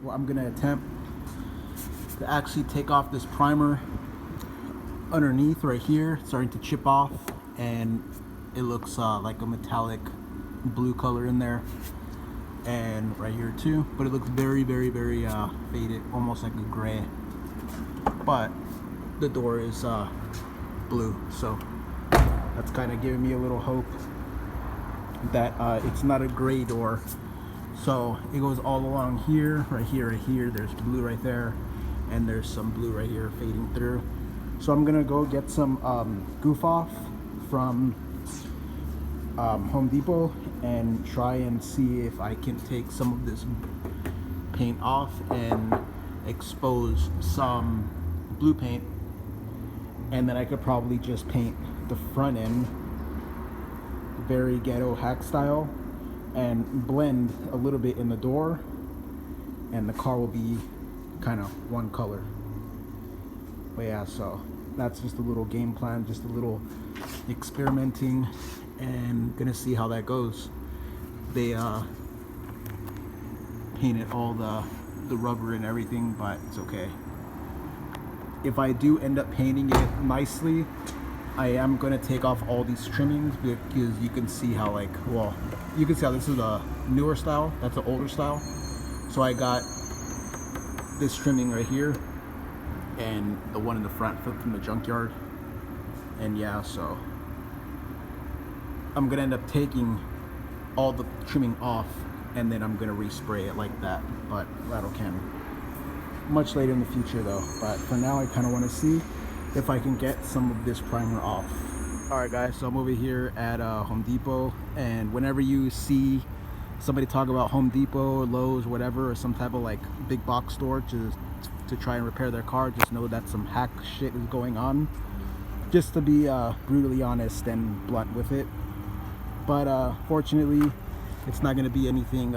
Well, I'm gonna attempt to actually take off this primer underneath right here. It's starting to chip off, and it looks like a metallic blue color in there, and right here too, but it looks very faded, almost like a gray, but the door is blue, so that's kind of giving me a little hope that it's not a gray door. So it goes all along here, right here, there's blue right there, and there's some blue right here fading through. So I'm gonna go get some Goof Off from Home Depot and try and see if I can take some of this paint off and expose some blue paint, and then I could probably just paint the front end very ghetto hack style and blend a little bit in the door, and the car will be kind of one color. But yeah, so that's just a little game plan, just a little experimenting, and gonna see how that goes. They painted all the rubber and everything, but it's okay. If I do end up painting it nicely, I am gonna take off all these trimmings, because you can see how, like, well, you can see how this is a newer style, that's an older style. So I got this trimming right here and the one in the front from the junkyard, and yeah, so I'm gonna end up taking all the trimming off, and then I'm gonna respray it like that, but that'll come much later in the future though. But for now, I kind of want to see if I can get some of this primer off. Alright guys, so I'm over here at Home Depot, and whenever you see somebody talk about Home Depot or Lowe's or whatever, or some type of like big box store to try and repair their car, just know that some hack shit is going on, just to be brutally honest and blunt with it. But fortunately, it's not going to be anything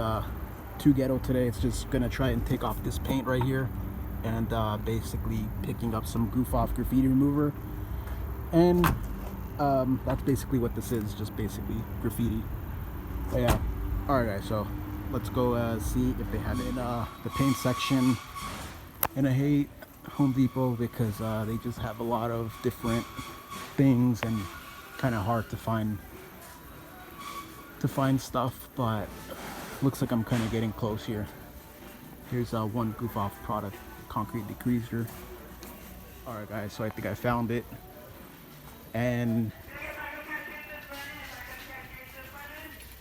too ghetto today. It's just going to try and take off this paint right here, and basically picking up some Goof Off graffiti remover, and that's basically what this is, just basically graffiti. But yeah, alright guys, so let's go see if they have it in the paint section. And I hate Home Depot because they just have a lot of different things and kind of hard to find stuff, but looks like I'm kind of getting close here. Here's one Goof Off product, concrete degreaser. Alright guys, so I think I found it, and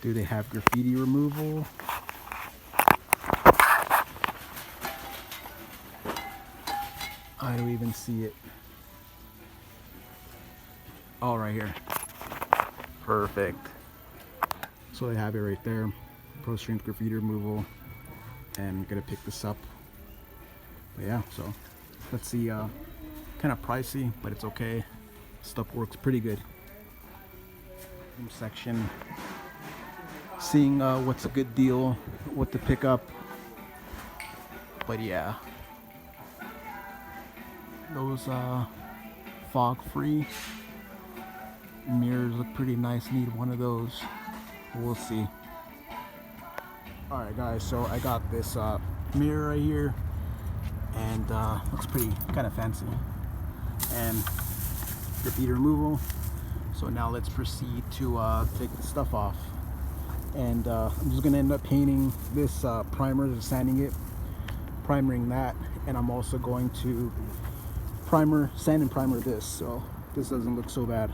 do they have graffiti removal? I don't even see it. Oh, right here. Perfect. So they have it right there. Pro strength graffiti removal, and I'm gonna pick this up. But yeah, so let's see. Kind of pricey, but it's okay. Stuff works pretty good. Section. Seeing what's a good deal, what to pick up. But yeah, those fog free mirrors look pretty nice. Need one of those. We'll see. Alright guys, so I got this mirror right here, and looks pretty kind of fancy, and graffiti removal. So now let's proceed to take the stuff off, and I'm just gonna end up painting this primer, just sanding it, primering that, and I'm also going to sand and primer this, so this doesn't look so bad.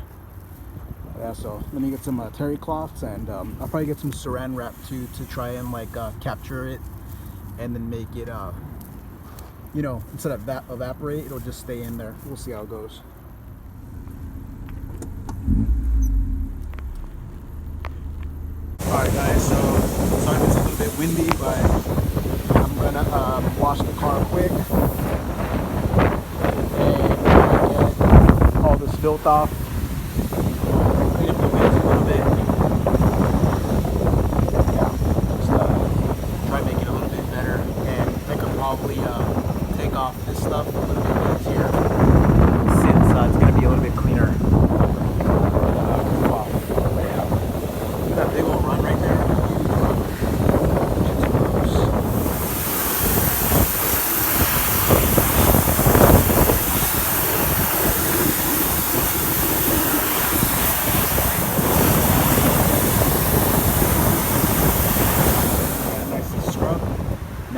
Yeah, so let me get some terry cloths, and I'll probably get some saran wrap too, to try and like capture it, and then make it you know, instead of evaporate, it'll just stay in there. We'll see how it goes. Alright guys, so sorry if it's a little bit windy, but I'm gonna wash the car quick and get all this filth off. Clean up the wheels a little bit. Yeah, just try to make it a little bit better, and I could probably take off this stuff a little bit easier, since it's gonna be a little bit cleaner. That big old run right there. It's gross.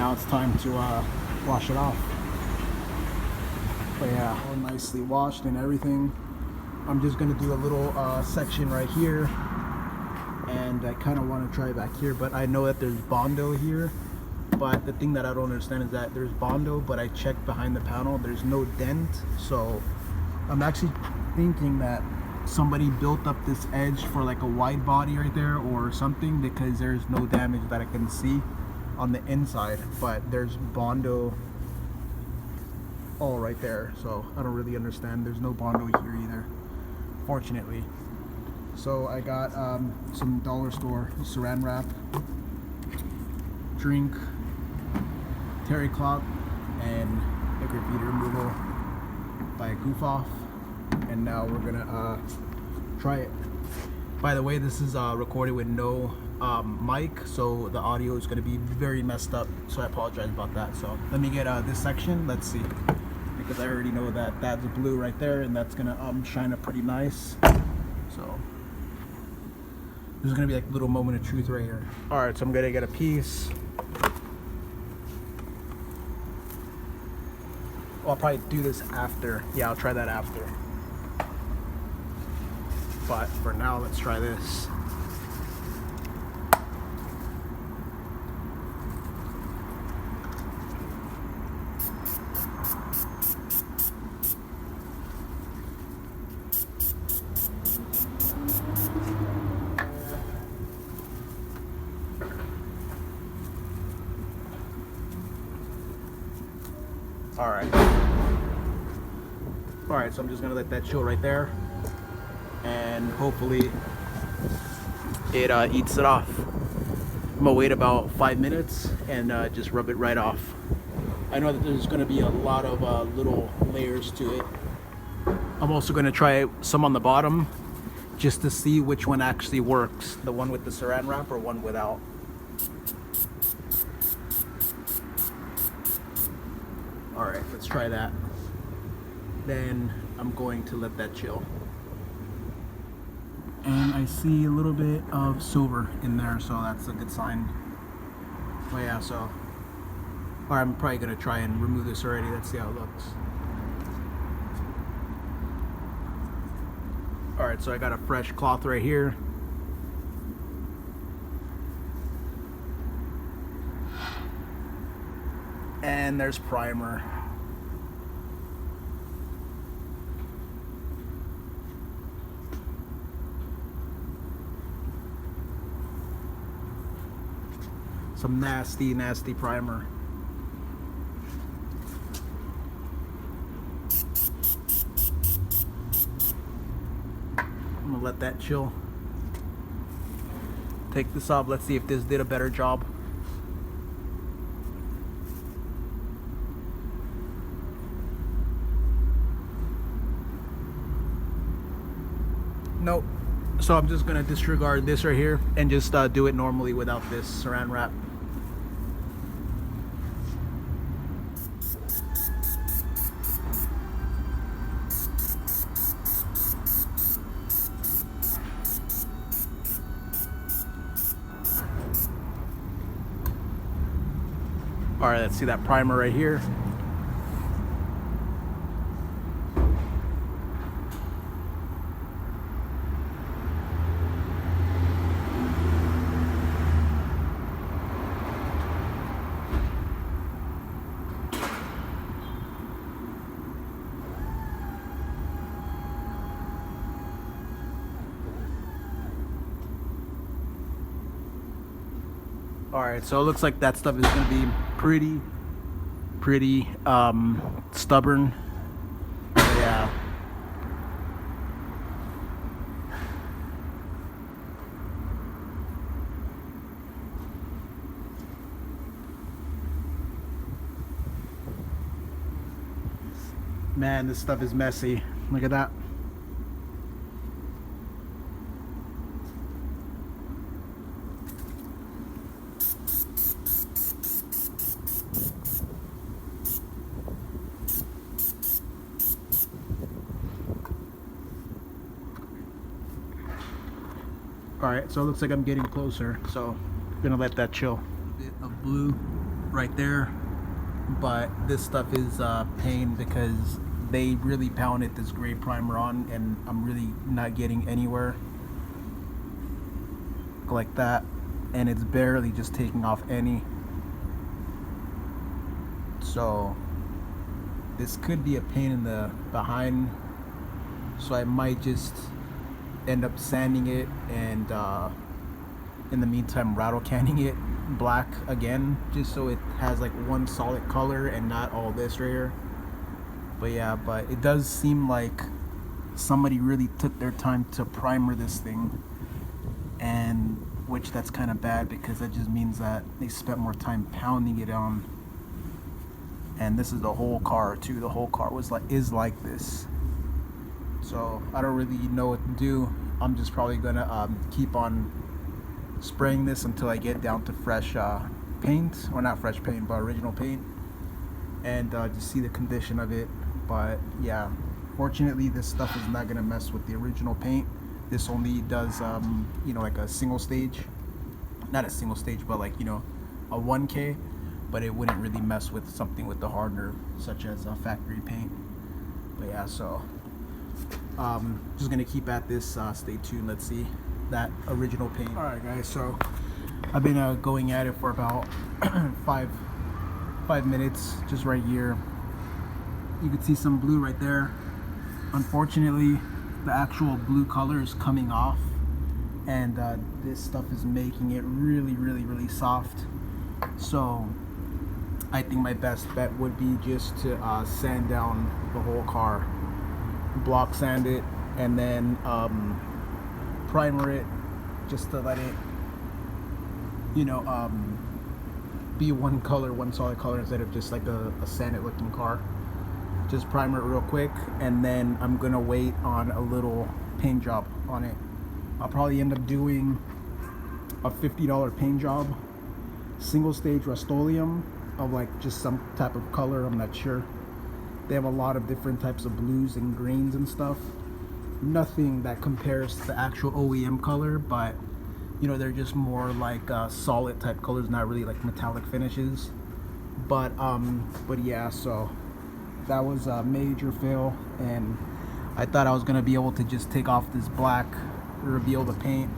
now it's time to wash it off. But yeah, all nicely washed and everything. I'm just gonna do a little section right here, and I kind of want to try back here, but I know that there's Bondo here. But the thing that I don't understand is that there's Bondo, but I checked behind the panel, there's no dent. So I'm actually thinking that somebody built up this edge for like a wide body right there or something, because there's no damage that I can see on the inside, but there's Bondo all right there. So I don't really understand. There's no Bondo here either, fortunately. So I got some dollar store saran wrap, drink, terry cloth, and a graffiti removal by Goof Off. And now we're gonna try it. By the way, this is recorded with no mic, so the audio is gonna be very messed up, so I apologize about that. So let me get this section, let's see, because I already know that that's blue right there, and that's gonna shine up pretty nice. So there's gonna be like a little moment of truth right here. All right, so I'm gonna get a piece. I'll probably do this after. Yeah, I'll try that after. But for now, let's try this. All right, so I'm just gonna let that chill right there, and hopefully it eats it off. I'm gonna wait about 5 minutes and just rub it right off. I know that there's gonna be a lot of little layers to it. I'm also gonna try some on the bottom just to see which one actually works, the one with the saran wrap or one without. All right, let's try that. Then I'm going to let that chill. And I see a little bit of silver in there, so that's a good sign. But yeah, so I'm probably gonna try and remove this already. Let's see how it looks. All right, so I got a fresh cloth right here. And there's primer. Some nasty, nasty primer. I'm gonna let that chill. Take this off. Let's see if this did a better job. Nope. So I'm just gonna disregard this right here and just do it normally without this saran wrap. All right, let's see that primer right here. All right, so it looks like that stuff is going to be pretty stubborn. Yeah. Man, this stuff is messy. Look at that. All right, so it looks like I'm getting closer, so I'm gonna let that chill. A bit of blue. right there. But this stuff is pain because they really pounded this gray primer on, and I'm really not getting anywhere like that, and it's barely just taking off any. So this could be a pain in the behind, so I might just end up sanding it and in the meantime rattle canning it black again, just so it has like one solid color and not all this right here. But yeah, but it does seem like somebody really took their time to primer this thing, and which that's kind of bad because that just means that they spent more time pounding it on. And this is the whole car too. The whole car is like this. So I don't really know what to do. I'm just probably gonna keep on spraying this until I get down to fresh paint, or not fresh paint, but original paint, and just see the condition of it. But yeah, fortunately this stuff is not gonna mess with the original paint. This only does you know, like a single stage, not a single stage, but like, you know, a 1K, but it wouldn't really mess with something with the hardener such as factory paint. But yeah, so just gonna keep at this. Stay tuned. Let's see that original paint. All right, guys. So I've been going at it for about five minutes, just right here. You can see some blue right there. Unfortunately, the actual blue color is coming off, and this stuff is making it really soft. So I think my best bet would be just to sand down the whole car, block sand it, and then primer it, just to let it, you know, be one color, one solid color, instead of just like a sanded looking car. Just primer it real quick, and then I'm gonna wait on a little paint job on it. I'll probably end up doing a $50 paint job, single stage Rust-Oleum of like just some type of color, I'm not sure. They have a lot of different types of blues and greens and stuff. Nothing that compares to the actual OEM color, but you know, they're just more like solid type colors, not really like metallic finishes. But yeah, so that was a major fail, and I thought I was gonna be able to just take off this black, reveal the paint,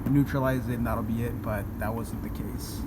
neutralize it, and that'll be it, but that wasn't the case.